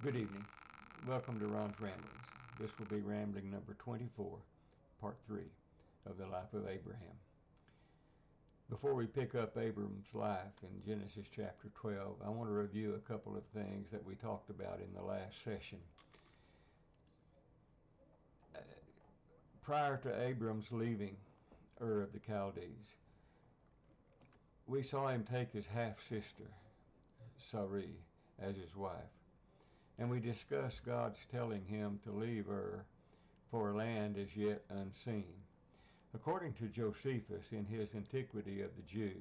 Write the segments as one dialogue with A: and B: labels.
A: Good evening. Welcome to Ron's Ramblings. This will be rambling number 24, part 3 of the life of Abraham. Before we pick up Abram's life in Genesis chapter 12, I want to review a couple of things that we talked about in the last session. Prior to Abram's leaving Ur of the Chaldees, we saw him take his half-sister, Sarai, as his wife. And we discussed God's telling him to leave Ur for a land as yet unseen. According to Josephus in his Antiquity of the Jews,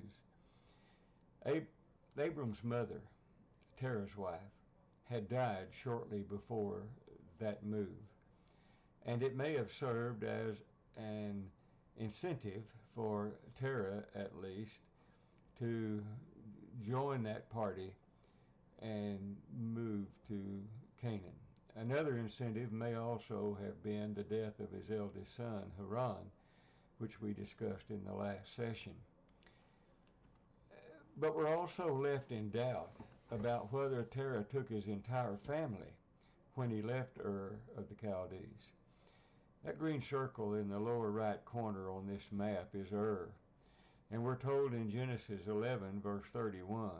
A: Abram's mother, Terah's wife, had died shortly before that move, and it may have served as an incentive for Terah, at least, to join that party and move to Canaan. Another incentive may also have been the death of his eldest son, Haran, which we discussed in the last session. But we're also left in doubt about whether Terah took his entire family when he left Ur of the Chaldees. That green circle in the lower right corner on this map is Ur, and we're told in Genesis 11, verse 31,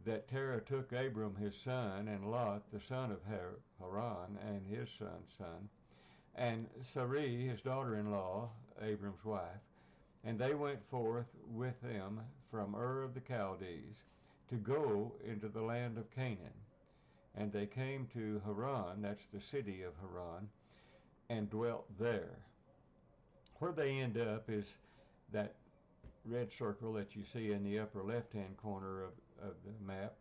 A: that Terah took Abram his son, and Lot the son of Haran, and his son's son, and Sarai his daughter-in-law, Abram's wife, and they went forth with them from Ur of the Chaldees to go into the land of Canaan. And they came to Haran, that's the city of Haran, and dwelt there. Where they end up is that red circle that you see in the upper left-hand corner of the map,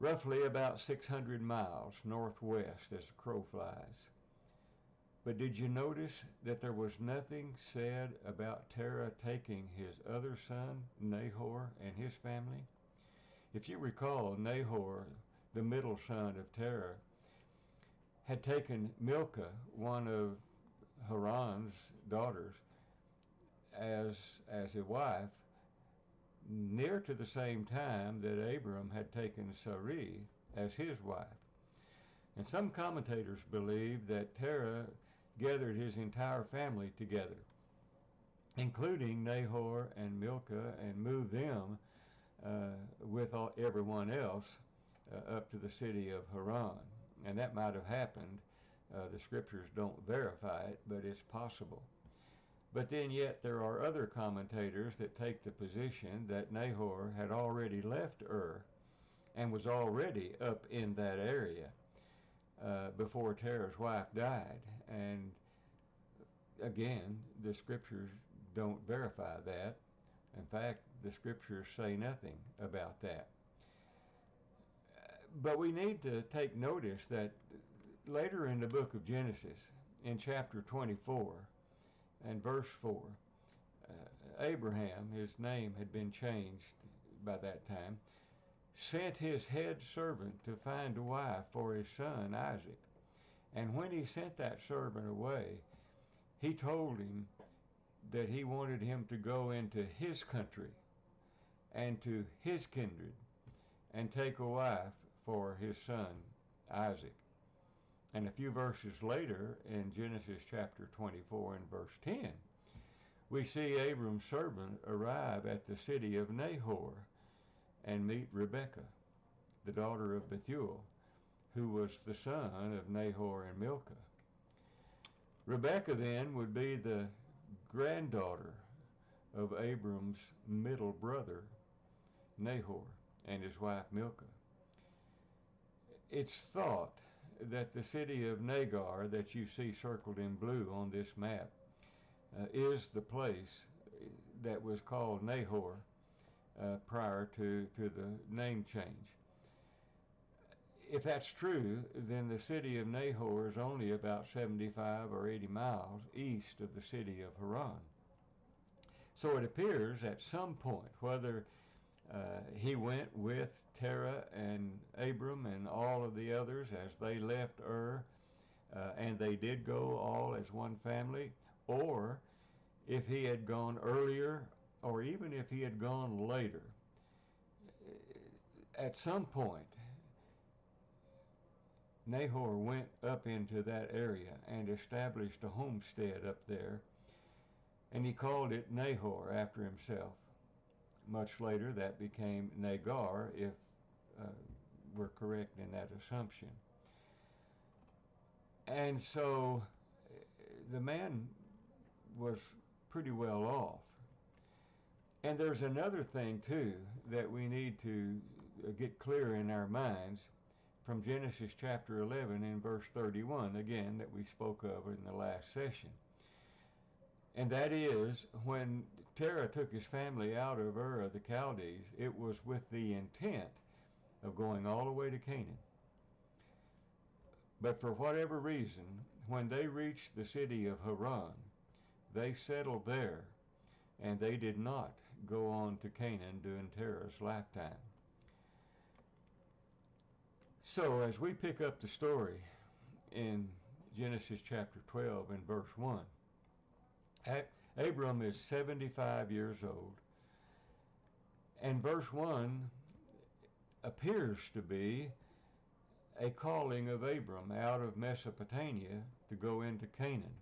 A: roughly about 600 miles northwest as the crow flies. But did you notice that there was nothing said about Terah taking his other son, Nahor, and his family? If you recall, Nahor, the middle son of Terah, had taken Milcah, one of Haran's daughters, as a wife, near to the same time that Abram had taken Sarai as his wife. And some commentators believe that Terah gathered his entire family together, including Nahor and Milcah, and moved them with everyone else up to the city of Haran. And that might have happened. The scriptures don't verify it, but it's possible. But then yet there are other commentators that take the position that Nahor had already left Ur and was already up in that area before Terah's wife died. And again, the scriptures don't verify that. In fact, the scriptures say nothing about that. But we need to take notice that later in the book of Genesis, in chapter 24, and verse 4, Abraham, his name had been changed by that time, sent his head servant to find a wife for his son Isaac. And when he sent that servant away, he told him that he wanted him to go into his country and to his kindred and take a wife for his son Isaac. And a few verses later, in Genesis chapter 24 and verse 10, we see Abram's servant arrive at the city of Nahor and meet Rebekah, the daughter of Bethuel, who was the son of Nahor and Milcah. Rebekah then would be the granddaughter of Abram's middle brother, Nahor, and his wife Milcah. It's thought that the city of Nagar that you see circled in blue on this map is the place that was called Nahor prior to the name change. If that's true, then the city of Nahor is only about 75 or 80 miles east of the city of Haran. So it appears at some point, whether he went with Terah and Abram and all of the others as they left Ur, and they did go all as one family, or if he had gone earlier, or even if he had gone later, at some point Nahor went up into that area and established a homestead up there, and he called it Nahor after himself. Much later, that became Nagar, if we're correct in that assumption. And so the man was pretty well off. And there's another thing, too, that we need to get clear in our minds from Genesis chapter 11 and verse 31, again, that we spoke of in the last session. And that is, when Terah took his family out of Ur of the Chaldees, it was with the intent of going all the way to Canaan. But for whatever reason, when they reached the city of Haran, they settled there, and they did not go on to Canaan during Terah's lifetime. So as we pick up the story in Genesis chapter 12 and verse 1, Abram is 75 years old, and verse 1 appears to be a calling of Abram out of Mesopotamia to go into Canaan.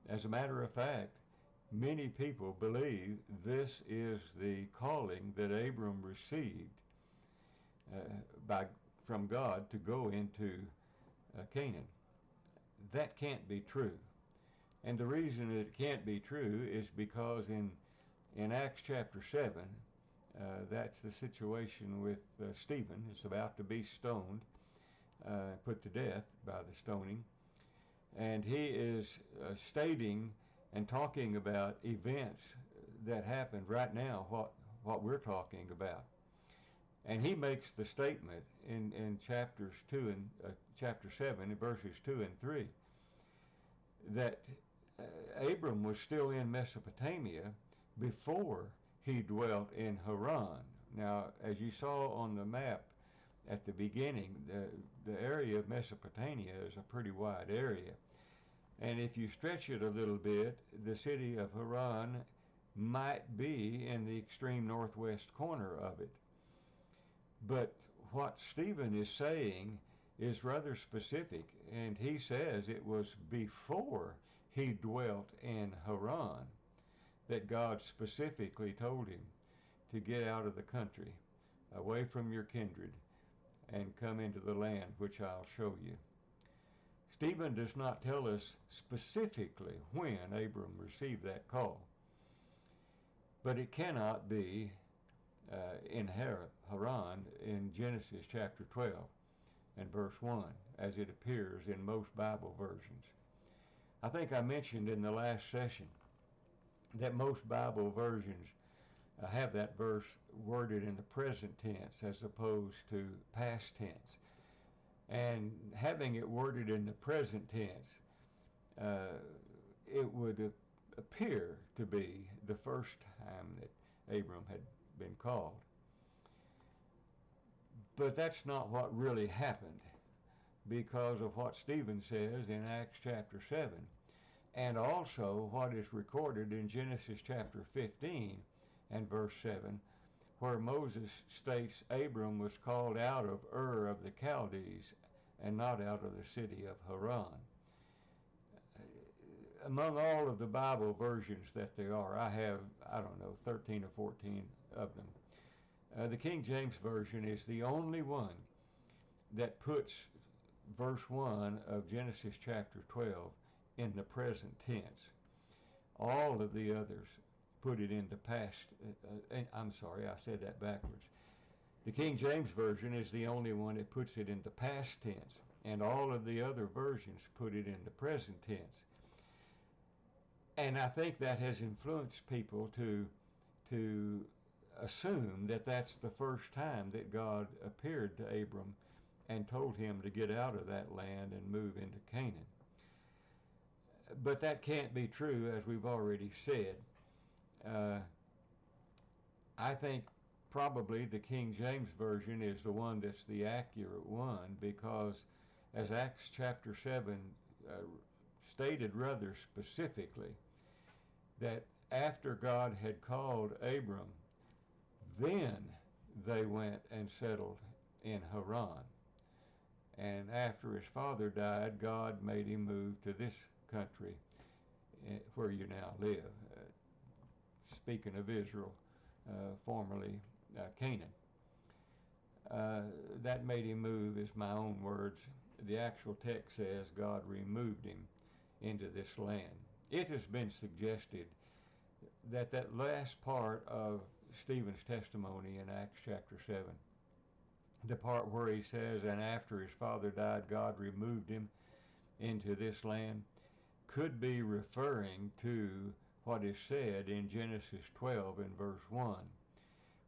A: As a matter of fact, many people believe this is the calling that Abram received from God to go into Canaan. That can't be true. And the reason it can't be true is because in Acts chapter 7, that's the situation with Stephen. It's about to be stoned, put to death by the stoning. And he is stating and talking about events that happened right now, what we're talking about. And he makes the statement in chapter 7, in verses 2 and 3, that Abram was still in Mesopotamia before he dwelt in Haran. Now, as you saw on the map at the beginning, the area of Mesopotamia is a pretty wide area. And if you stretch it a little bit, the city of Haran might be in the extreme northwest corner of it. But what Stephen is saying is rather specific, and he says it was before he dwelt in Haran that God specifically told him to get out of the country, away from your kindred, and come into the land which I'll show you. Stephen does not tell us specifically when Abram received that call, but it cannot be in Haran in Genesis chapter 12 and verse 1, as it appears in most Bible versions. I think I mentioned in the last session that most Bible versions have that verse worded in the present tense as opposed to past tense. And having it worded in the present tense, it would appear to be the first time that Abram had been called. But that's not what really happened, because of what Stephen says in Acts chapter 7, and also what is recorded in Genesis chapter 15 and verse 7, where Moses states Abram was called out of Ur of the Chaldees and not out of the city of Haran. Among all of the Bible versions that there are, I have, 13 or 14 of them. The King James Version is the only one that puts verse 1 of Genesis chapter 12 in the present tense. All of the others put it in the past. I'm sorry, I said that backwards. The King James Version is the only one that puts it in the past tense, and all of the other versions put it in the present tense. And I think that has influenced people to assume that that's the first time that God appeared to Abram and told him to get out of that land and move into Canaan. But that can't be true, as we've already said. I think probably the King James Version is the one that's the accurate one, because as Acts chapter 7 stated rather specifically, that after God had called Abram, then they went and settled in Haran. And after his father died, God made him move to this country where you now live. Speaking of Israel, formerly Canaan. That made him move is my own words. The actual text says God removed him into this land. It has been suggested that that last part of Stephen's testimony in Acts chapter 7, the part where he says, and after his father died, God removed him into this land, could be referring to what is said in Genesis 12 in verse 1,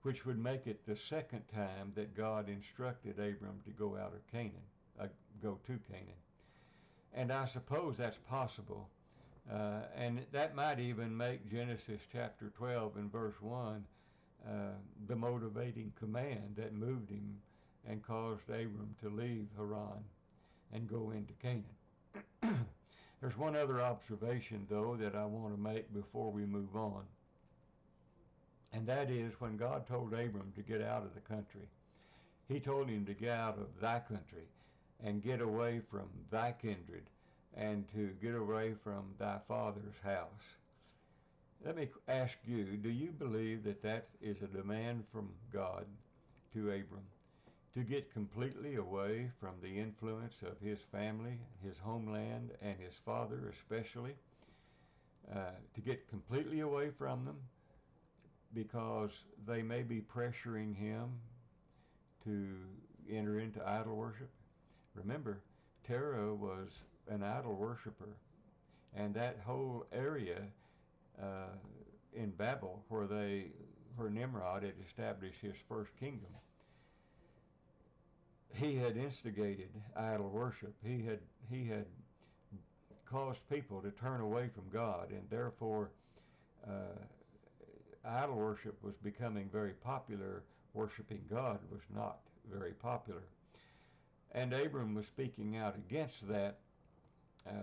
A: which would make it the second time that God instructed Abram to go out of Canaan, go to Canaan. And I suppose that's possible. And that might even make Genesis chapter 12 and verse 1 the motivating command that moved him and caused Abram to leave Haran and go into Canaan. There's one other observation, though, that I want to make before we move on. And that is when God told Abram to get out of the country, he told him to get out of thy country and get away from thy kindred and to get away from thy father's house. Let me ask you, do you believe that that is a demand from God to Abram to get completely away from the influence of his family, his homeland, and his father especially, to get completely away from them because they may be pressuring him to enter into idol worship? Remember, Terah was an idol worshiper, and that whole area in Babel where Nimrod had established his first kingdom, he had instigated idol worship. He had caused people to turn away from God, and therefore idol worship was becoming very popular. Worshiping God was not very popular. And Abram was speaking out against that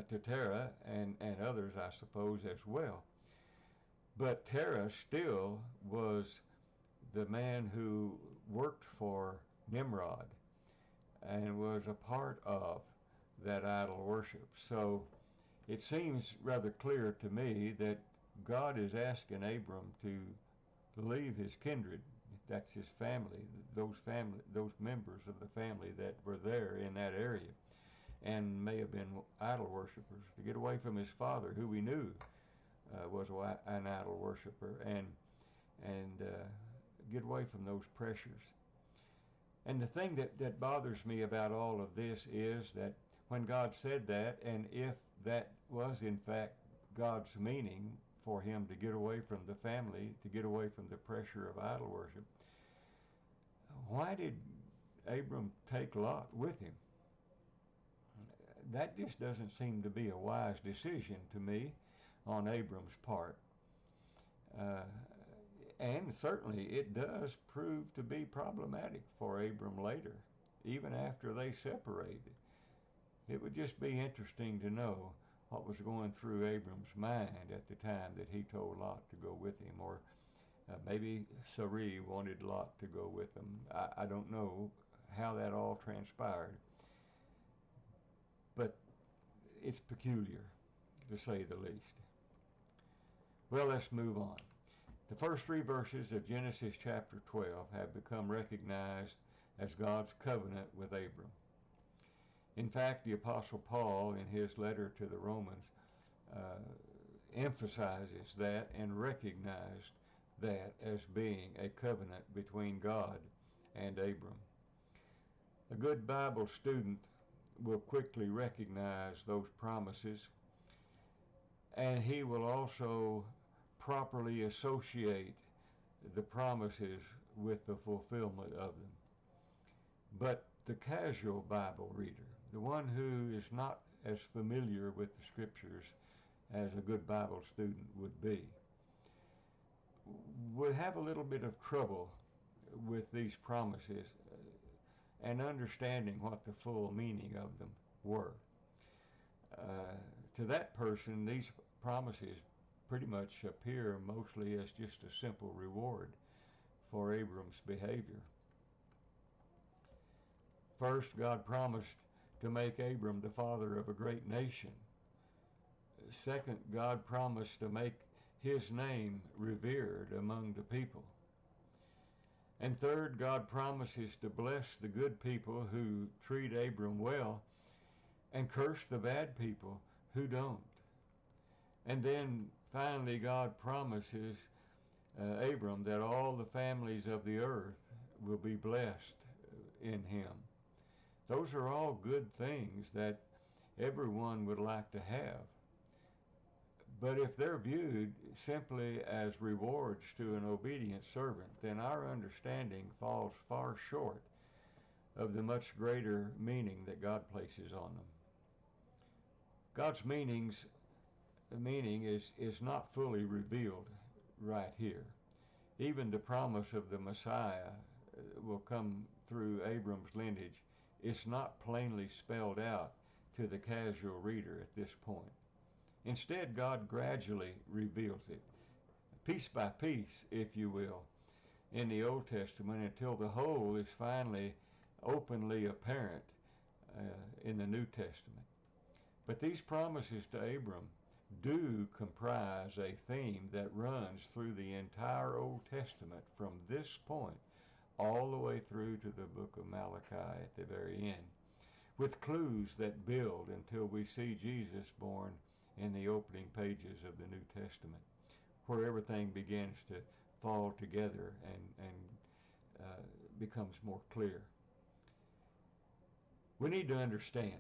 A: to Terah and others, I suppose, as well. But Terah still was the man who worked for Nimrod and was a part of that idol worship. So it seems rather clear to me that God is asking Abram to leave his kindred. That's his family, those members of the family that were there in that area and may have been idol worshipers, to get away from his father, who we knew was an idol worshiper, and get away from those pressures. And the thing that bothers me about all of this is that when God said that, and if that was in fact God's meaning for him to get away from the family, to get away from the pressure of idol worship, why did Abram take Lot with him? That just doesn't seem to be a wise decision to me on Abram's part. And certainly it does prove to be problematic for Abram later, even after they separated. It would just be interesting to know what was going through Abram's mind at the time that he told Lot to go with him, or maybe Sarai wanted Lot to go with them. I don't know how that all transpired, but it's peculiar, to say the least. Well, let's move on. The first three verses of Genesis chapter 12 have become recognized as God's covenant with Abram. In fact, the Apostle Paul, in his letter to the Romans, emphasizes that and recognized that as being a covenant between God and Abram. A good Bible student will quickly recognize those promises, and he will also properly associate the promises with the fulfillment of them. But the casual Bible reader, the one who is not as familiar with the scriptures as a good Bible student would be, would have a little bit of trouble with these promises and understanding what the full meaning of them were. To that person, these promises pretty much appear mostly as just a simple reward for Abram's behavior. First, God promised to make Abram the father of a great nation. Second, God promised to make his name revered among the people. And third, God promises to bless the good people who treat Abram well and curse the bad people who don't. And then finally, God promises Abram that all the families of the earth will be blessed in him. Those are all good things that everyone would like to have. But if they're viewed simply as rewards to an obedient servant, then our understanding falls far short of the much greater meaning that God places on them. God's meaning is not fully revealed right here. Even the promise of the Messiah will come through Abram's lineage is not plainly spelled out to the casual reader at this point. Instead, God gradually reveals it, piece by piece, if you will, in the Old Testament until the whole is finally openly apparent in the New Testament. But these promises to Abram do comprise a theme that runs through the entire Old Testament from this point all the way through to the book of Malachi at the very end, with clues that build until we see Jesus born in the opening pages of the New Testament, where everything begins to fall together and becomes more clear. We need to understand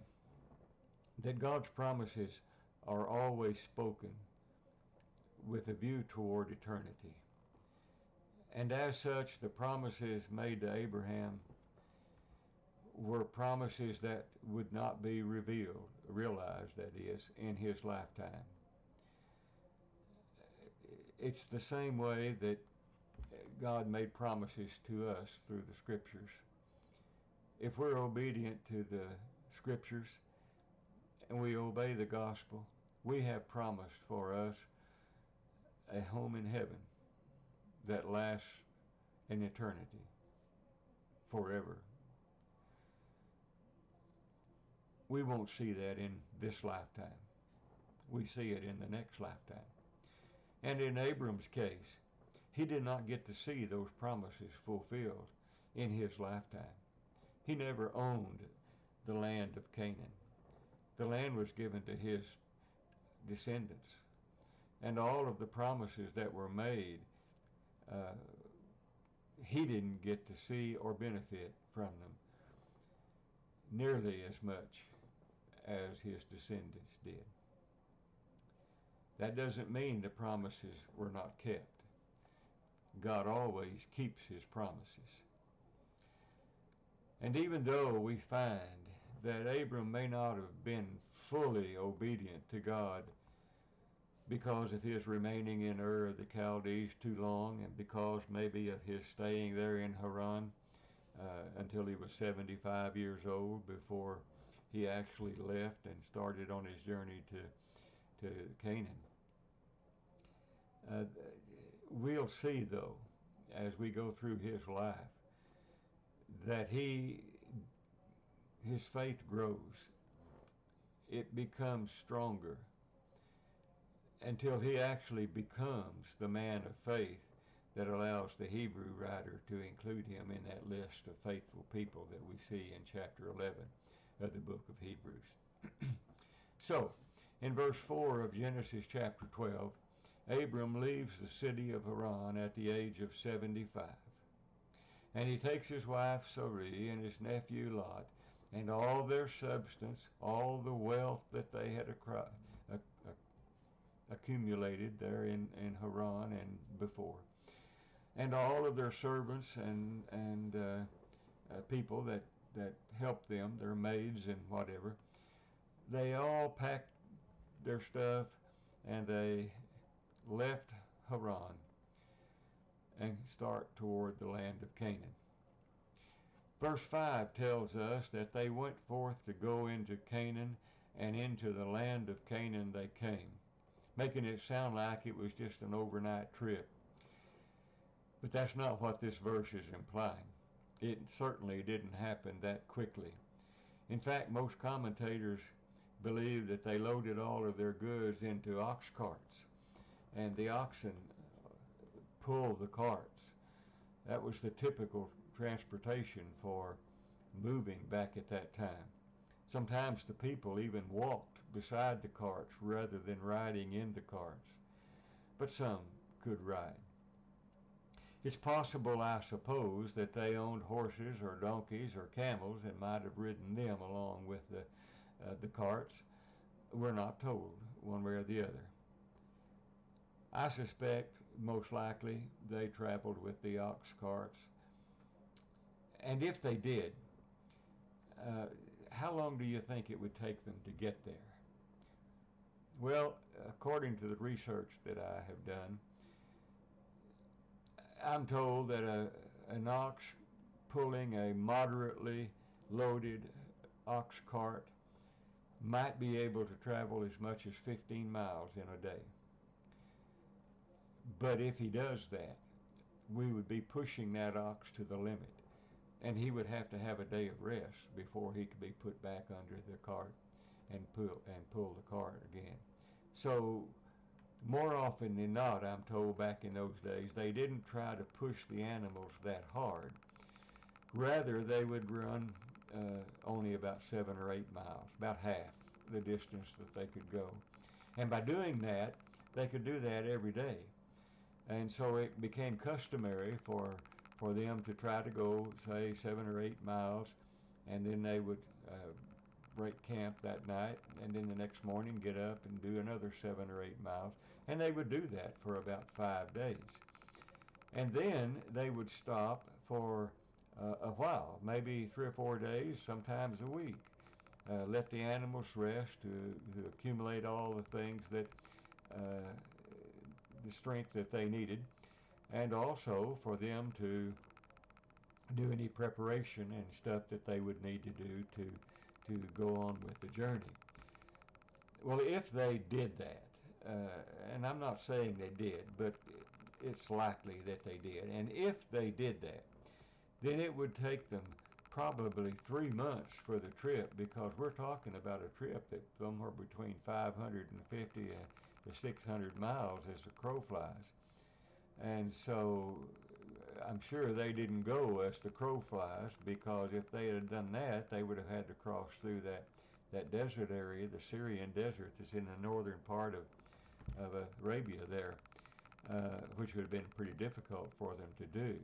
A: that God's promises are always spoken with a view toward eternity. And as such, the promises made to Abraham were promises that would not be realized, that is, in his lifetime. It's the same way that God made promises to us through the Scriptures. If we're obedient to the Scriptures and we obey the gospel, we have promised for us a home in heaven that lasts in eternity, forever. We won't see that in this lifetime. We see it in the next lifetime. And in Abram's case, he did not get to see those promises fulfilled in his lifetime. He never owned the land of Canaan. The land was given to his descendants. And all of the promises that were made, he didn't get to see or benefit from them nearly as much as his descendants did. That doesn't mean the promises were not kept. God always keeps his promises. And even though we find that Abram may not have been fully obedient to God because of his remaining in Ur of the Chaldees too long, and because maybe of his staying there in Haran until he was 75 years old before he actually left and started on his journey to Canaan. We'll see, though, as we go through his life, that his faith grows. It becomes stronger until he actually becomes the man of faith that allows the Hebrew writer to include him in that list of faithful people that we see in chapter 11 of the book of Hebrews. So, in verse 4 of Genesis chapter 12, Abram leaves the city of Haran at the age of 75. And he takes his wife Sarai and his nephew Lot and all their substance, all the wealth that they had accumulated there in Haran and before, and all of their servants and people that helped them, their maids and whatever. They all packed their stuff and they left Haran and start toward the land of Canaan. Verse 5 tells us that they went forth to go into Canaan, and into the land of Canaan they came, making it sound like it was just an overnight trip. But that's not what this verse is implying. It certainly didn't happen that quickly. In fact, most commentators believe that they loaded all of their goods into ox carts, and the oxen pulled the carts. That was the typical transportation for moving back at that time. Sometimes the people even walked beside the carts rather than riding in the carts, but some could ride. It's possible, I suppose, that they owned horses or donkeys or camels and might have ridden them along with the carts. We're not told one way or the other. I suspect most likely they traveled with the ox carts. And if they did, how long do you think it would take them to get there? Well, according to the research that I have done, I'm told that an ox pulling a moderately loaded ox cart might be able to travel as much as 15 miles in a day. But if he does that, we would be pushing that ox to the limit, and he would have to have a day of rest before he could be put back under the cart and pull the cart again. So more often than not, I'm told back in those days, they didn't try to push the animals that hard. Rather, they would run only about 7 or 8 miles, about half the distance that they could go. And by doing that, they could do that every day. And so it became customary for them to try to go, say, 7 or 8 miles, and then they would break camp that night, and then the next morning get up and do another 7 or 8 miles. And they would do that for about 5 days. And then they would stop for a while, maybe 3 or 4 days, sometimes a week. Let the animals rest to accumulate all the things that, the strength that they needed, and also for them to do any preparation and stuff that they would need to do to go on with the journey. Well, if they did that, and I'm not saying they did, but it's likely that they did, and if they did that, then it would take them probably 3 months for the trip, because we're talking about a trip that's somewhere between 550 to 600 miles as the crow flies. And so I'm sure they didn't go as the crow flies, because if they had done that, they would have had to cross through that desert area, the Syrian desert that's in the northern part of Arabia there, which would have been pretty difficult for them to do.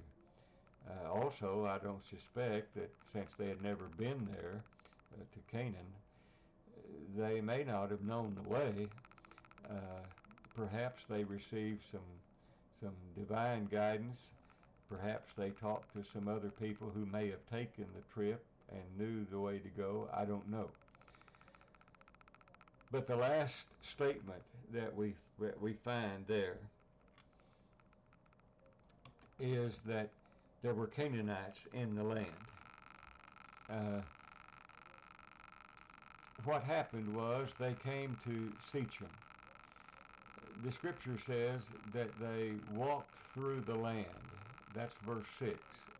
A: Also, I don't suspect that since they had never been there to Canaan, they may not have known the way. Perhaps they received some divine guidance. Perhaps they talked to some other people who may have taken the trip and knew the way to go. I don't know. But the last statement that we find there is that there were Canaanites in the land. What happened was they came to Shechem. The scripture says that they walked through the land. That's verse 6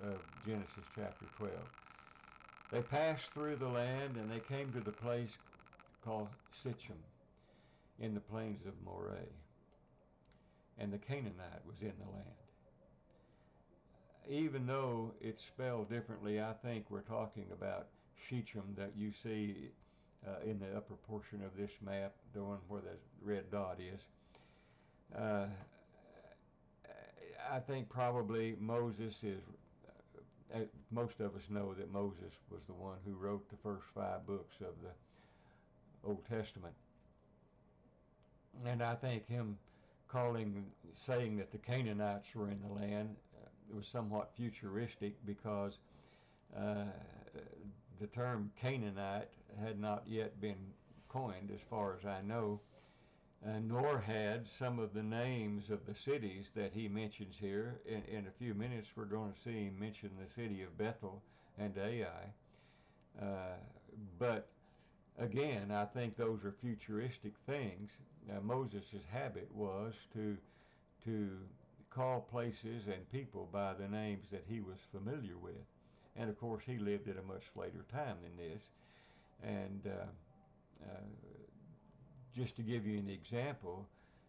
A: of Genesis chapter 12. They passed through the land and they came to the place called Shechem in the plains of Moreh. And the Canaanite was in the land. Even though it's spelled differently, I think we're talking about Shechem that you see in the upper portion of this map, the one where the red dot is. I think probably Moses is, most of us know that Moses was the one who wrote the first 5 books of the Old Testament. And I think him saying that the Canaanites were in the land was somewhat futuristic, because the term Canaanite had not yet been coined as far as I know, nor had some of the names of the cities that he mentions here. In a few minutes we're going to see him mention the city of Bethel and Ai. But again, I think those are futuristic things. Moses' habit was to call places and people by the names that he was familiar with. And of course he lived at a much later time than this. And just to give you an example,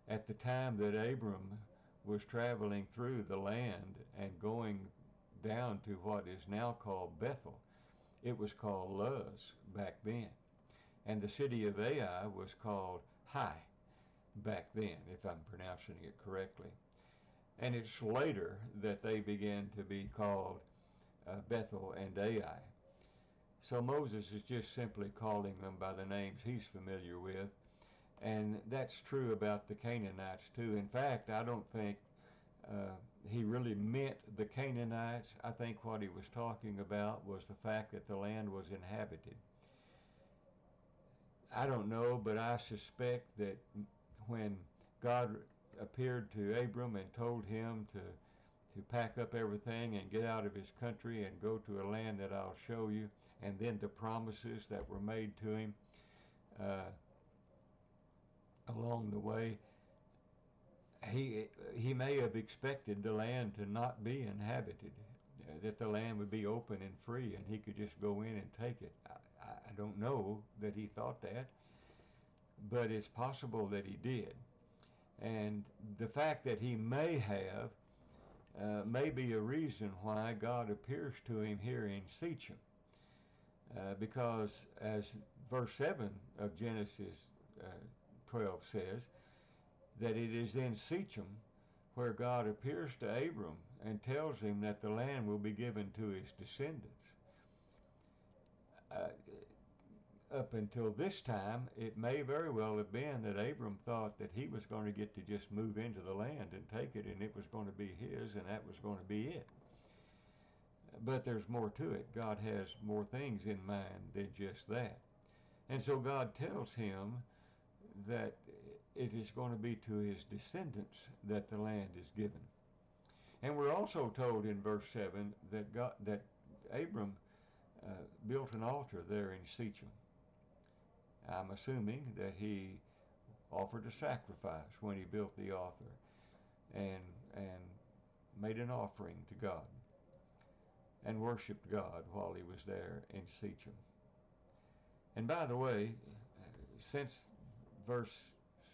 A: at the time that Abram was traveling through the land and going down to what is now called Bethel, it was called Luz back then. And the city of Ai was called Hai back then, if I'm pronouncing it correctly. And it's later that they began to be called Bethel and Ai. So Moses is just simply calling them by the names he's familiar with. And that's true about the Canaanites too. In fact, I don't think he really meant the Canaanites. I think what he was talking about was the fact that the land was inhabited. I don't know, but I suspect that when God appeared to Abram and told him to pack up everything and get out of his country and go to a land that I'll show you, and then the promises that were made to him along the way, he may have expected the land to not be inhabited, that the land would be open and free and he could just go in and take it. I don't know that he thought that, but it's possible that he did. And the fact that he may have may be a reason why God appears to him here in Shechem. Because as verse 7 of Genesis 12 says, that it is in Shechem where God appears to Abram and tells him that the land will be given to his descendants. Up until this time, it may very well have been that Abram thought that he was going to get to just move into the land and take it, and it was going to be his, and that was going to be it. But there's more to it. God has more things in mind than just that. And so God tells him that it is going to be to his descendants that the land is given. And we're also told in verse 7 that Abram built an altar there in Shechem. I'm assuming that he offered a sacrifice when he built the altar and made an offering to God and worshiped God while he was there in Shechem. And by the way, since verse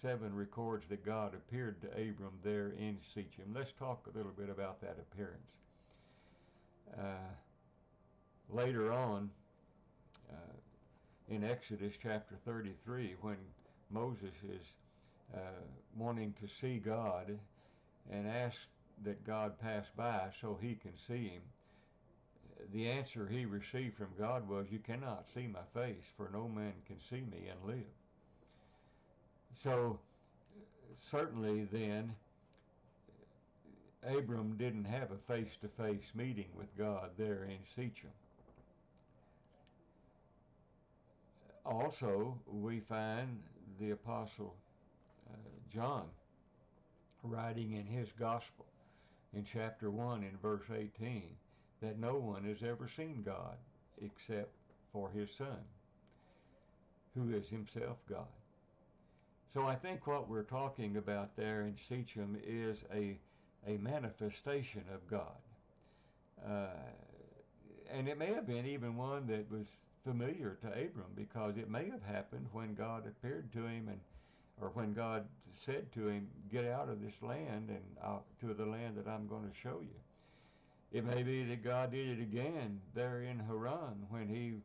A: 7 records that God appeared to Abram there in Shechem, let's talk a little bit about that appearance. Later on, in Exodus chapter 33, when Moses is wanting to see God and asks that God pass by so he can see him, the answer he received from God was, "You cannot see my face, for no man can see me and live." So certainly then, Abram didn't have a face-to-face meeting with God there in Shechem. Also, we find the Apostle John writing in his gospel in chapter 1 in verse 18 that no one has ever seen God except for his Son, who is himself God. So I think what we're talking about there in Shechem is a manifestation of God. And it may have been even one that was familiar to Abram, because it may have happened when God appeared to him or when God said to him, "Get out of this land and to the land that I'm going to show you." It may be that God did it again there in Haran when he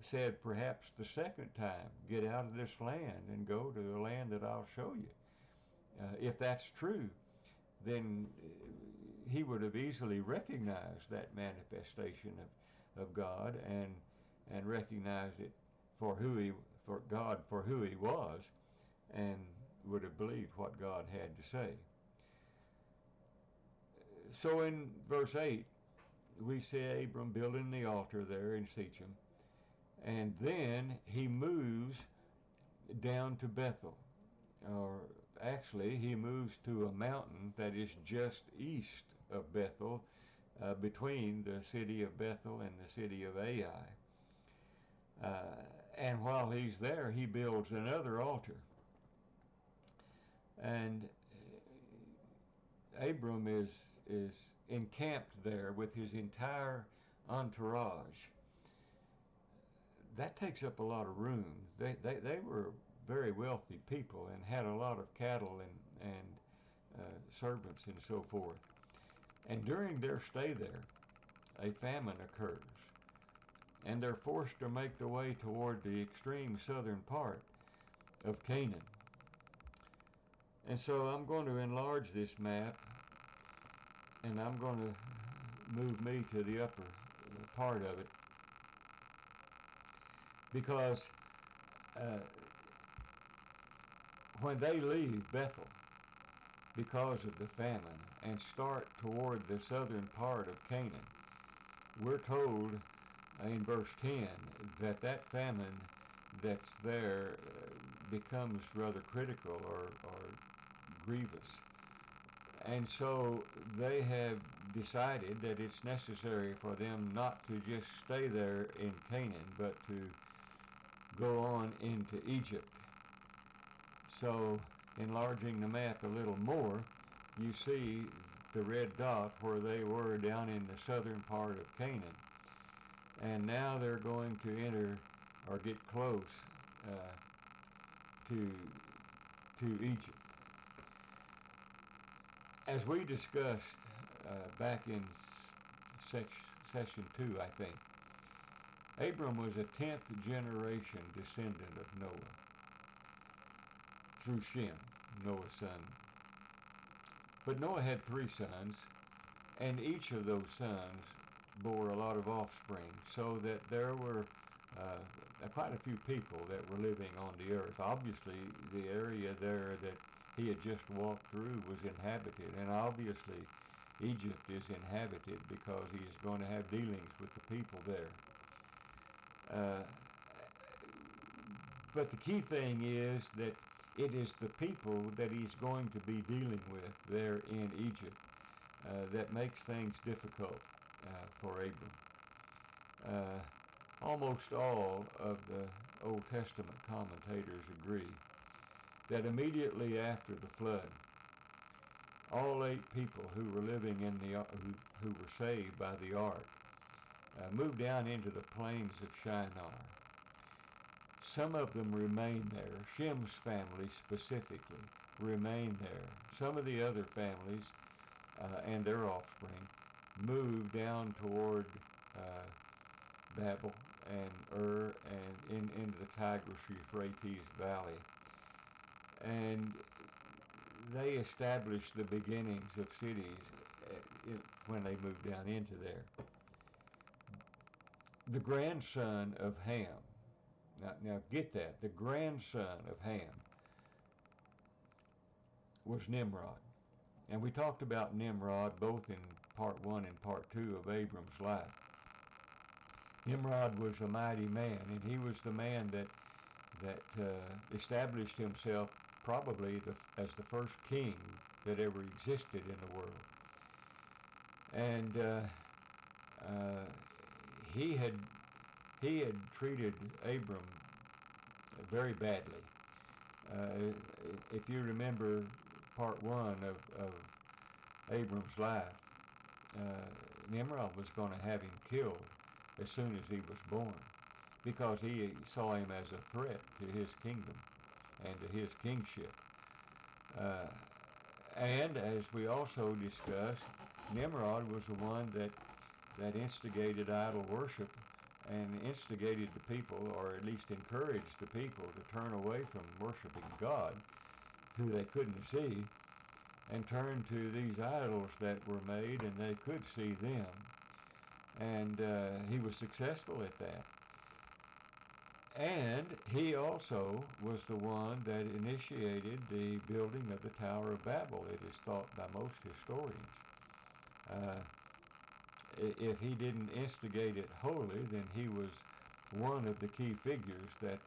A: said perhaps the second time, "Get out of this land and go to the land that I'll show you." If that's true, then he would have easily recognized that manifestation of God and recognized it for God for who he was, and would have believed what God had to say. So in verse 8, we see Abram building the altar there in Shechem, and then he moves down to Bethel, or actually he moves to a mountain that is just east of Bethel, between the city of Bethel and the city of Ai. And while he's there, he builds another altar. And Abram is encamped there with his entire entourage. that takes up a lot of room. They were very wealthy people and had a lot of cattle and servants and so forth. And during their stay there, a famine occurs, and they're forced to make their way toward the extreme southern part of Canaan. And so I'm going to enlarge this map, and I'm going to move me to the upper part of it, because when they leave Bethel because of the famine and start toward the southern part of Canaan, we're told in verse 10 that that famine that's there becomes rather critical or grievous. And so they have decided that it's necessary for them not to just stay there in Canaan, but to go on into Egypt. So, enlarging the map a little more, you see the red dot where they were down in the southern part of Canaan. And now they're going to enter or get close to Egypt. As we discussed back in session 2, I think, Abram was a 10th generation descendant of Noah through Shem, Noah's son. But Noah had 3 sons, and each of those sons bore a lot of offspring, so that there were quite a few people that were living on the earth. Obviously, the area there that he had just walked through was inhabited, and obviously Egypt is inhabited because he is going to have dealings with the people there. But the key thing is that it is the people that he's going to be dealing with there in Egypt that makes things difficult for Abram. Almost all of the Old Testament commentators agree that immediately after the flood, all 8 people who were living in the who were saved by the ark moved down into the plains of Shinar. Some of them remained there. Shem's family specifically remained there. Some of the other families and their offspring moved down toward Babel and Ur and into the Tigris-Euphrates Valley. And they established the beginnings of cities when they moved down into there. The grandson of Ham, now get that, the grandson of Ham was Nimrod. And we talked about Nimrod both in part 1 and part 2 of Abram's life. Nimrod was a mighty man, and he was the man that established himself probably as the first king that ever existed in the world. And he had treated Abram very badly. If you remember part 1 of Abram's life, Nimrod was going to have him killed as soon as he was born, because he saw him as a threat to his kingdom and to his kingship. And as we also discussed, Nimrod was the one that instigated idol worship and instigated the people, or at least encouraged the people, to turn away from worshiping God, who they couldn't see, and turn to these idols that were made and they could see them. And he was successful at that. And he also was the one that initiated the building of the Tower of Babel, it is thought by most historians. If he didn't instigate it wholly, then he was one of the key figures that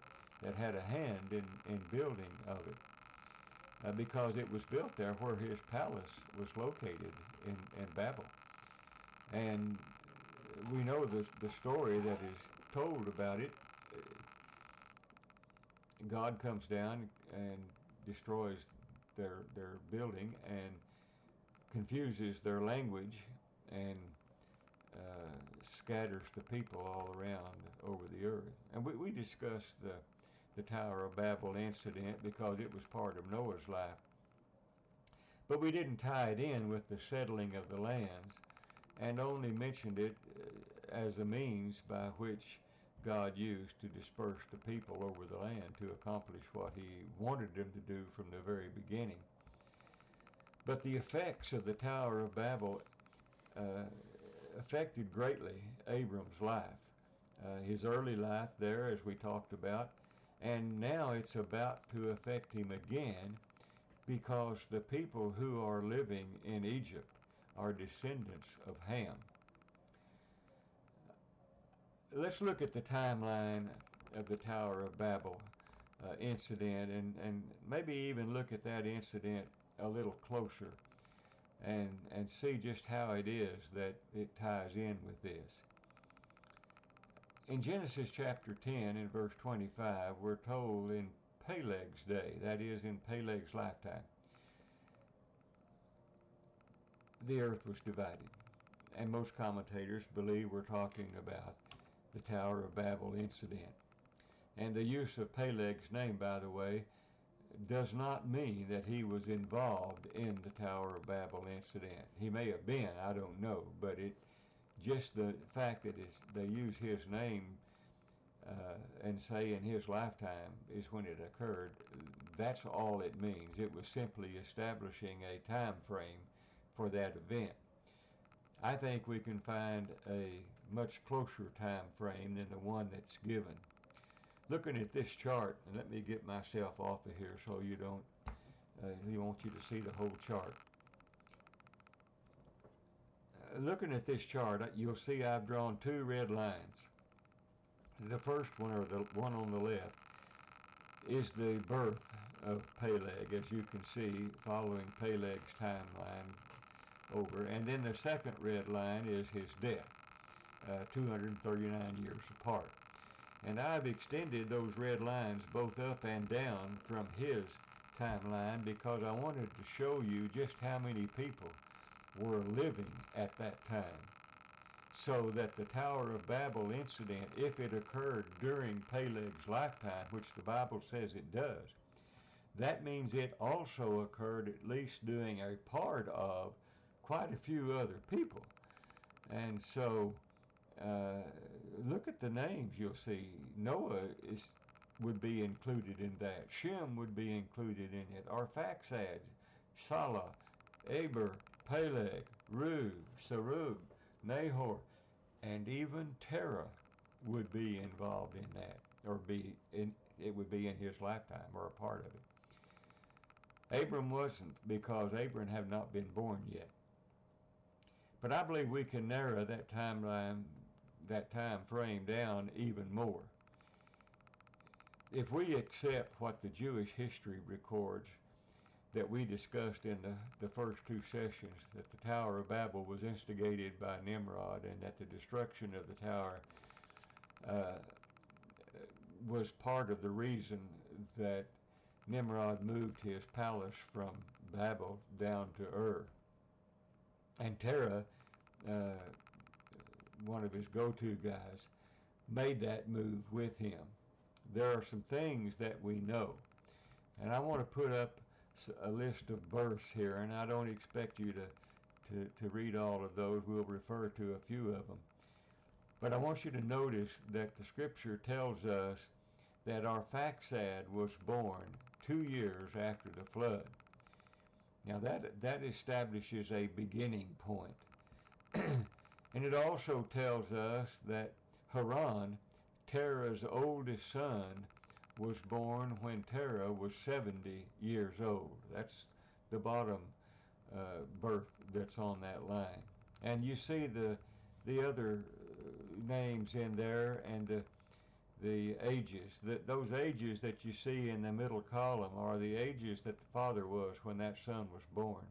A: had a hand in building of it, because it was built there where his palace was located in Babel. And we know the story that is told about it. God comes down and destroys their building and confuses their language and scatters the people all around over the earth. And we discussed the Tower of Babel incident because it was part of Noah's life. But we didn't tie it in with the settling of the lands and only mentioned it as a means by which God used to disperse the people over the land to accomplish what he wanted them to do from the very beginning. But the effects of the Tower of Babel affected greatly Abram's life, his early life there, as we talked about, and now it's about to affect him again because the people who are living in Egypt are descendants of Ham. Let's look at the timeline of the Tower of Babel incident and maybe even look at that incident a little closer and see just how it is that it ties in with this. In Genesis chapter 10 and verse 25, we're told in Peleg's day, that is in Peleg's lifetime, the earth was divided. And most commentators believe we're talking about the Tower of Babel incident. And the use of Peleg's name, by the way, does not mean that he was involved in the Tower of Babel incident. He may have been, I don't know, but just the fact that they use his name and say in his lifetime is when it occurred, that's all it means. It was simply establishing a time frame for that event. I think we can find a much closer time frame than the one that's given. Looking at this chart, and let me get myself off of here so you don't, he wants you to see the whole chart. Looking at this chart, you'll see I've drawn two red lines. The first one, or the one on the left, is the birth of Peleg, as you can see, following Peleg's timeline over. And then the second red line is his death, 239 years apart. And I've extended those red lines both up and down from his timeline because I wanted to show you just how many people were living at that time. So that the Tower of Babel incident, if it occurred during Peleg's lifetime, which the Bible says it does, that means it also occurred at least during a part of quite a few other people. And so look at the names you'll see. Noah would be included in that. Shem would be included in it. Arphaxad, Salah, Eber, Peleg, Reu, Serug, Nahor, and even Terah would be involved in that, or it would be in his lifetime or a part of it. Abram wasn't, because Abram had not been born yet. But I believe we can narrow that timeline, that time frame down even more. If we accept what the Jewish history records that we discussed in the first two sessions, that the Tower of Babel was instigated by Nimrod and that the destruction of the tower was part of the reason that Nimrod moved his palace from Babel down to Ur. And Terah, one of his go-to guys, made that move with him. There are some things that we know. And I want to put up a list of births here, and I don't expect you to read all of those. We'll refer to a few of them. But I want you to notice that the scripture tells us that Arphaxad was born 2 years after the flood. Now that establishes a beginning point. And it also tells us that Haran, Terah's oldest son, was born when Terah was 70 years old. That's the bottom birth that's on that line. And you see the other names in there and the ages. Those ages that you see in the middle column are the ages that the father was when that son was born.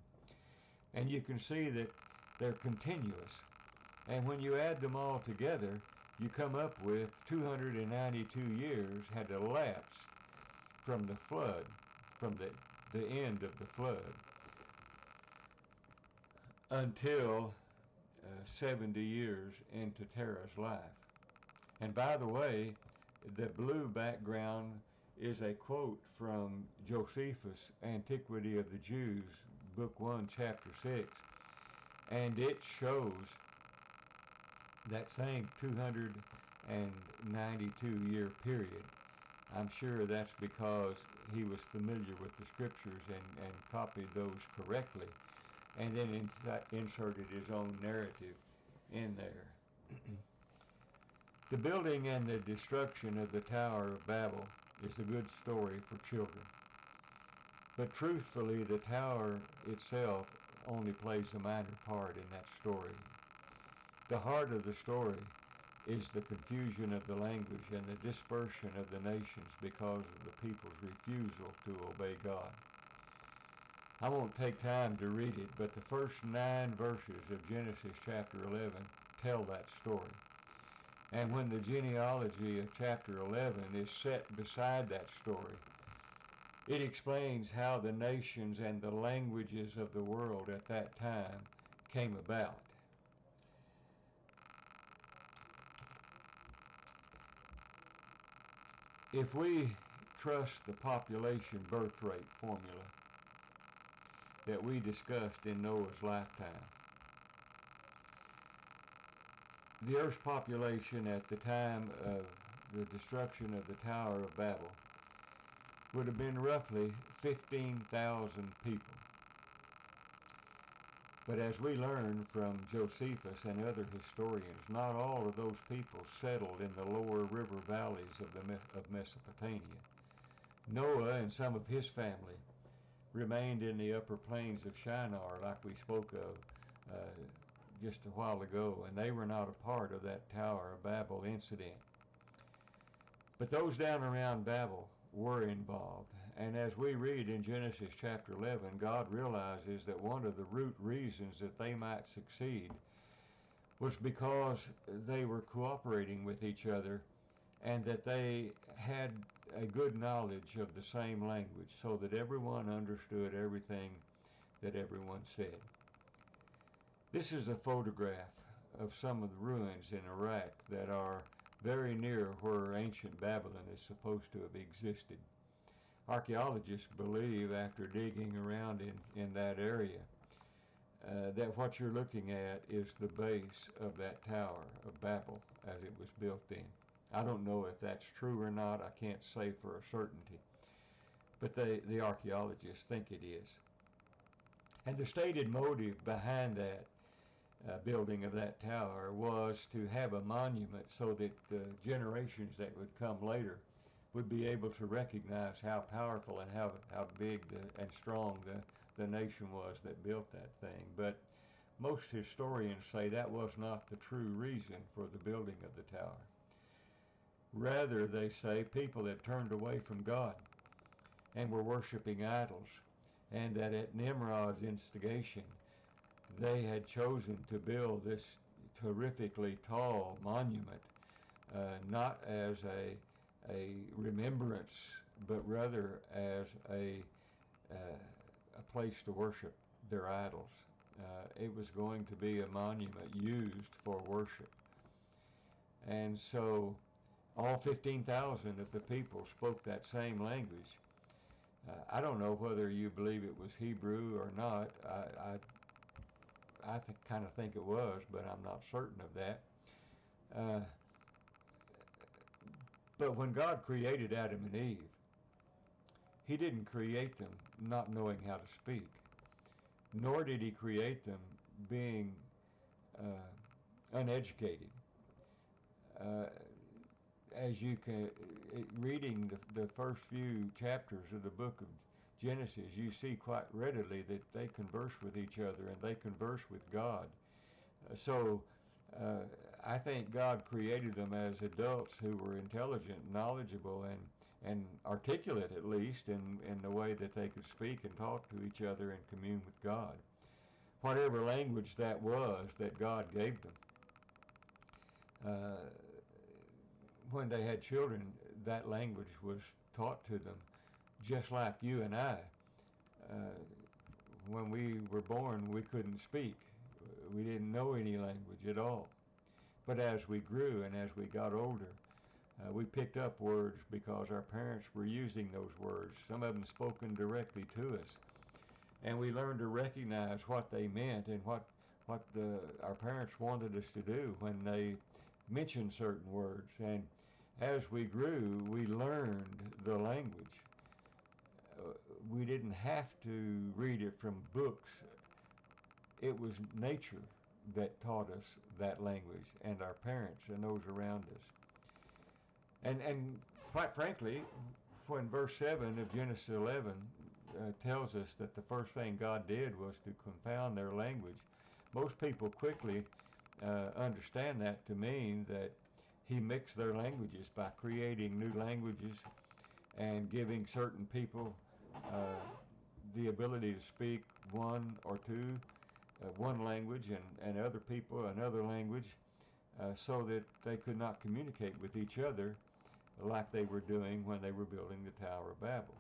A: And you can see that they're continuous. And when you add them all together, you come up with 292 years had elapsed from the flood, from the end of the flood, until 70 years into Terah's life. And by the way, The blue background is a quote from Josephus, Antiquity of the Jews, Book 1, Chapter 6, and it shows that same 292-year period. I'm sure that's because he was familiar with the scriptures and copied those correctly, and then inserted his own narrative in there. The building and the destruction of the Tower of Babel is a good story for children. But truthfully, the tower itself only plays a minor part in that story. The heart of the story is the confusion of the language and the dispersion of the nations because of the people's refusal to obey God. I won't take time to read it, but the first 9 verses of Genesis chapter 11 tell that story. And when the genealogy of chapter 11 is set beside that story, it explains how the nations and the languages of the world at that time came about. If we trust the population birth rate formula that we discussed in Noah's lifetime, the Earth's population at the time of the destruction of the Tower of Babel would have been roughly 15,000 people. But as we learn from Josephus and other historians, not all of those people settled in the lower river valleys of Mesopotamia. Noah and some of his family remained in the upper plains of Shinar, like we spoke of just a while ago, and they were not a part of that Tower of Babel incident. But those down around Babel were involved. And as we read in Genesis chapter 11, God realizes that one of the root reasons that they might succeed was because they were cooperating with each other and that they had a good knowledge of the same language so that everyone understood everything that everyone said. This is a photograph of some of the ruins in Iraq that are very near where ancient Babylon is supposed to have existed. Archaeologists believe, after digging around in that area, that what you're looking at is the base of that Tower of Babel as it was built in. I don't know if that's true or not. I can't say for a certainty. But the archaeologists think it is. And the stated motive behind that building of that tower was to have a monument so that the generations that would come later would be able to recognize how powerful and how big and strong the nation was that built that thing. But most historians say that was not the true reason for the building of the tower. Rather, they say people had turned away from God and were worshiping idols, and that at Nimrod's instigation, they had chosen to build this terrifically tall monument, not as a remembrance, but rather as a place to worship their idols. It was going to be a monument used for worship. And so all 15,000 of the people spoke that same language. I don't know whether you believe it was Hebrew or not. I kind of think it was, but I'm not certain of that. But when God created Adam and Eve, he didn't create them not knowing how to speak, nor did he create them being uneducated. As you can, reading the first few chapters of the book of Genesis, you see quite readily that they converse with each other and they converse with God. So I think God created them as adults who were intelligent, knowledgeable, and articulate, at least, in the way that they could speak and talk to each other and commune with God. Whatever language that was that God gave them. When they had children, that language was taught to them, just like you and I. When we were born, we couldn't speak. We didn't know any language at all. But as we grew and as we got older, We picked up words because our parents were using those words, some of them spoken directly to us. And we learned to recognize what they meant and what our parents wanted us to do when they mentioned certain words. And as we grew, we learned the language. We didn't have to read it from books. It was nature that taught us that language, and our parents and those around us. And quite frankly, when verse 7 of Genesis 11 tells us that the first thing God did was to confound their language, most people quickly understand that to mean that he mixed their languages by creating new languages and giving certain people the ability to speak one or two, one language, and other people another language, so that they could not communicate with each other like they were doing when they were building the Tower of Babel.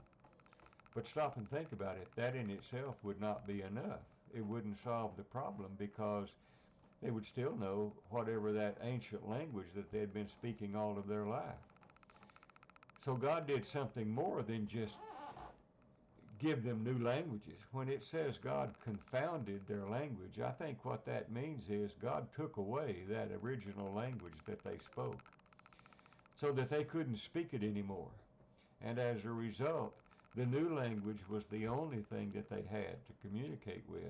A: But stop and think about it. That in itself would not be enough. It wouldn't solve the problem, because they would still know whatever that ancient language that they had been speaking all of their life. So God did something more than just give them new languages. When it says God confounded their language, I think what that means is God took away that original language that they spoke, so that they couldn't speak it anymore. And as a result, the new language was the only thing that they had to communicate with.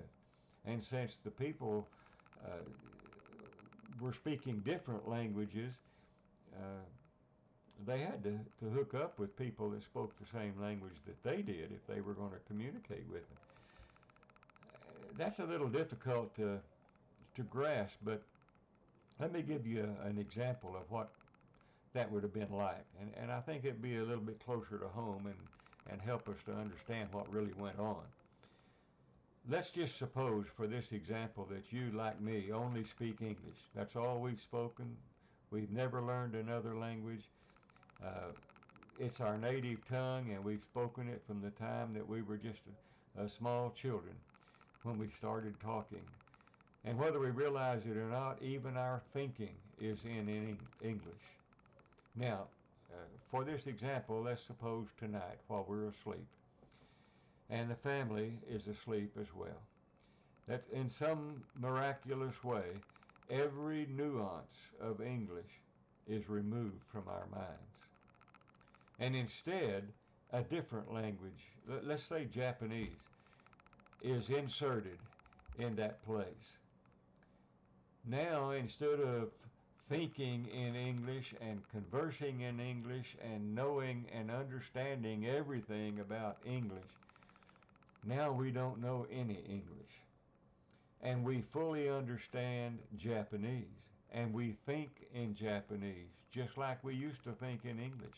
A: And since the people were speaking different languages, they had to hook up with people that spoke the same language that they did if they were going to communicate with them. That's a little difficult to grasp, but let me give you an example of what that would have been like. And I think it'd be a little bit closer to home and help us to understand what really went on. Let's just suppose, for this example, that you, like me, only speak English. That's all we've spoken. We've never learned another language. It's our native tongue, and we've spoken it from the time that we were just small children when we started talking. And whether we realize it or not, even our thinking is in English. Now, for this example, let's suppose tonight while we're asleep, and the family is asleep as well, that in some miraculous way, every nuance of English is removed from our minds. And instead, a different language, let's say Japanese, is inserted in that place. Now, instead of thinking in English and conversing in English and knowing and understanding everything about English, now we don't know any English. And we fully understand Japanese. And we think in Japanese just like we used to think in English.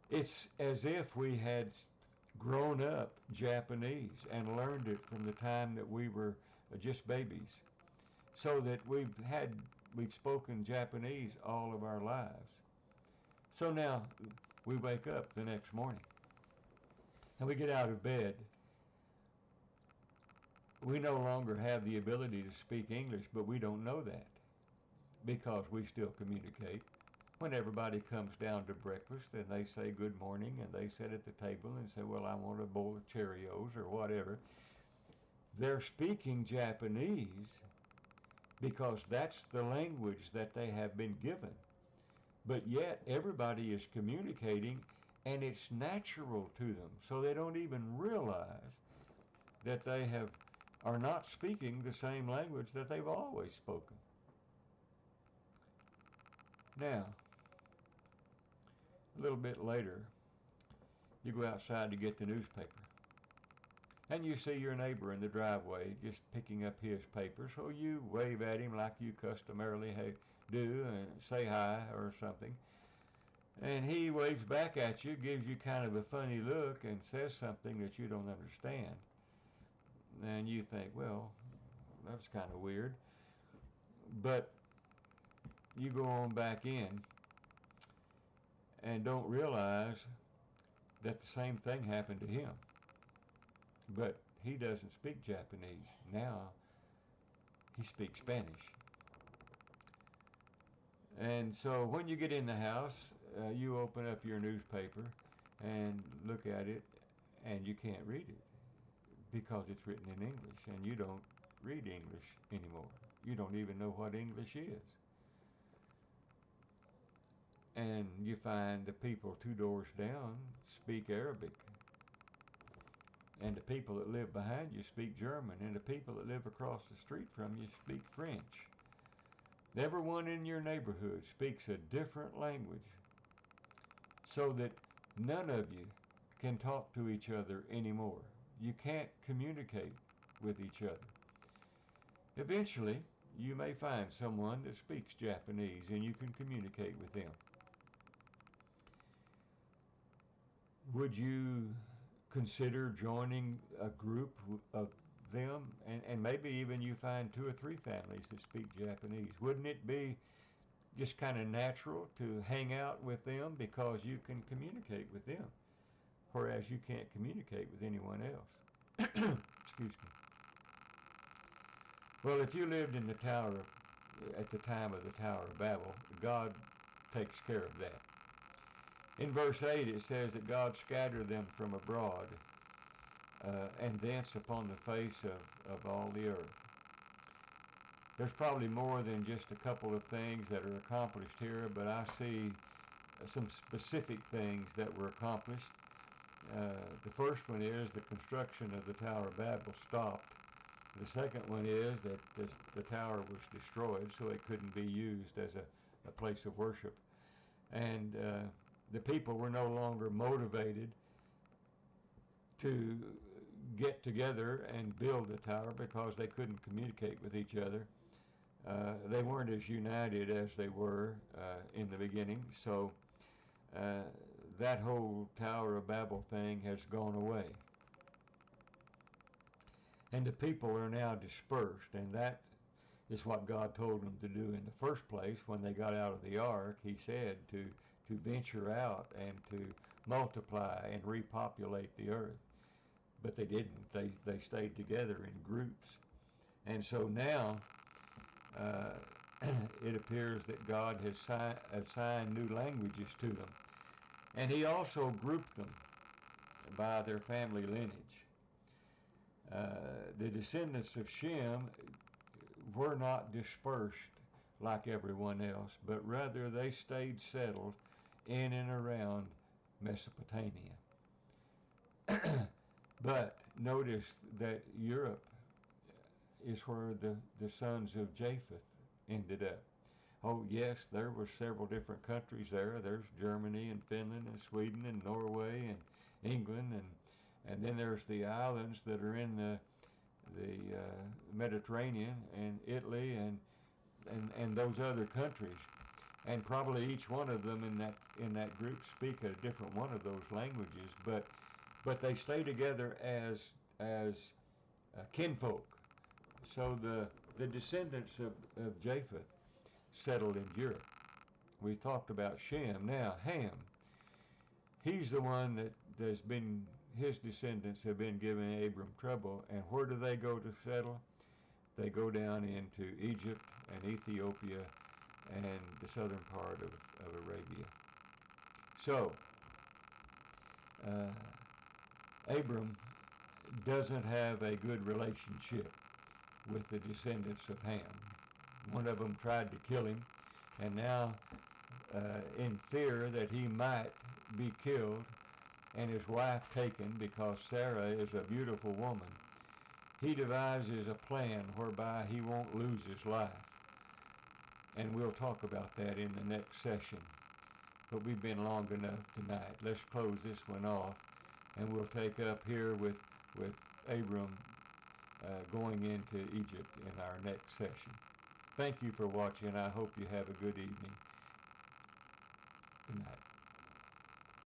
A: It's as if we had grown up Japanese and learned it from the time that we were just babies, so that we've spoken Japanese all of our lives. So now we wake up the next morning and we get out of bed. We no longer have the ability to speak English, but we don't know that, because we still communicate. When everybody comes down to breakfast and they say good morning and they sit at the table and say, well, I want a bowl of Cheerios or whatever, they're speaking Japanese because that's the language that they have been given. But yet everybody is communicating, and it's natural to them, so they don't even realize that they are not speaking the same language that they've always spoken. Now, a little bit later, you go outside to get the newspaper, and you see your neighbor in the driveway just picking up his paper, so you wave at him like you customarily do and say hi or something. And he waves back at you, gives you kind of a funny look, and says something that you don't understand. And you think, well, that's kind of weird. But you go on back in and don't realize that the same thing happened to him. But he doesn't speak Japanese. Now he speaks Spanish. And so when you get in the house, open up your newspaper and look at it, and you can't read it because it's written in English, and you don't read English anymore. You don't even know what English is. And you find the people 2 doors down speak Arabic, and the people that live behind you speak German, and the people that live across the street from you speak French. Everyone in your neighborhood speaks a different language, so that none of you can talk to each other anymore. You can't communicate with each other. Eventually, you may find someone that speaks Japanese and you can communicate with them. Would you consider joining a group of them, and maybe even you find 2 or 3 families that speak Japanese? Wouldn't it be just kind of natural to hang out with them because you can communicate with them, whereas you can't communicate with anyone else? Excuse me. Well, if you lived in the at the time of the Tower of Babel, God takes care of that. In verse 8 it says that God scattered them from abroad and thence upon the face of all the earth. There's probably more than just a couple of things that are accomplished here, but I see some specific things that were accomplished. The first one is the construction of the Tower of Babel stopped. The second one is that the tower was destroyed, so it couldn't be used as a place of worship. And the people were no longer motivated to get together and build the tower because they couldn't communicate with each other. They weren't as united as they were in the beginning, so that whole Tower of Babel thing has gone away. And the people are now dispersed, and that is what God told them to do in the first place. When they got out of the ark, he said to venture out and to multiply and repopulate the earth. But they didn't. They stayed together in groups. And so now it appears that God has assigned new languages to them. And he also grouped them by their family lineage. The descendants of Shem were not dispersed like everyone else, but rather they stayed settled in and around Mesopotamia. But notice that Europe is where the sons of Japheth ended up. Oh yes, there were several different countries there. There's Germany and Finland and Sweden and Norway and England, and then there's the islands that are in the Mediterranean, and Italy and those other countries. And probably each one of them in that group speak a different one of those languages, but they stay together as kinfolk. So the descendants of Japheth settled in Europe. We talked about Shem. Now Ham, he's the one that has been, his descendants have been giving Abram trouble. And where do they go to settle? They go down into Egypt and Ethiopia and the southern part of Arabia. So Abram doesn't have a good relationship with the descendants of Ham. One of them tried to kill him, and now in fear that he might be killed and his wife taken, because Sarah is a beautiful woman, he devises a plan whereby he won't lose his life. And we'll talk about that in the next session. But we've been long enough tonight. Let's close this one off, and we'll take up here with Abram going into Egypt in our next session. Thank you for watching. I hope you have a good evening. Good night.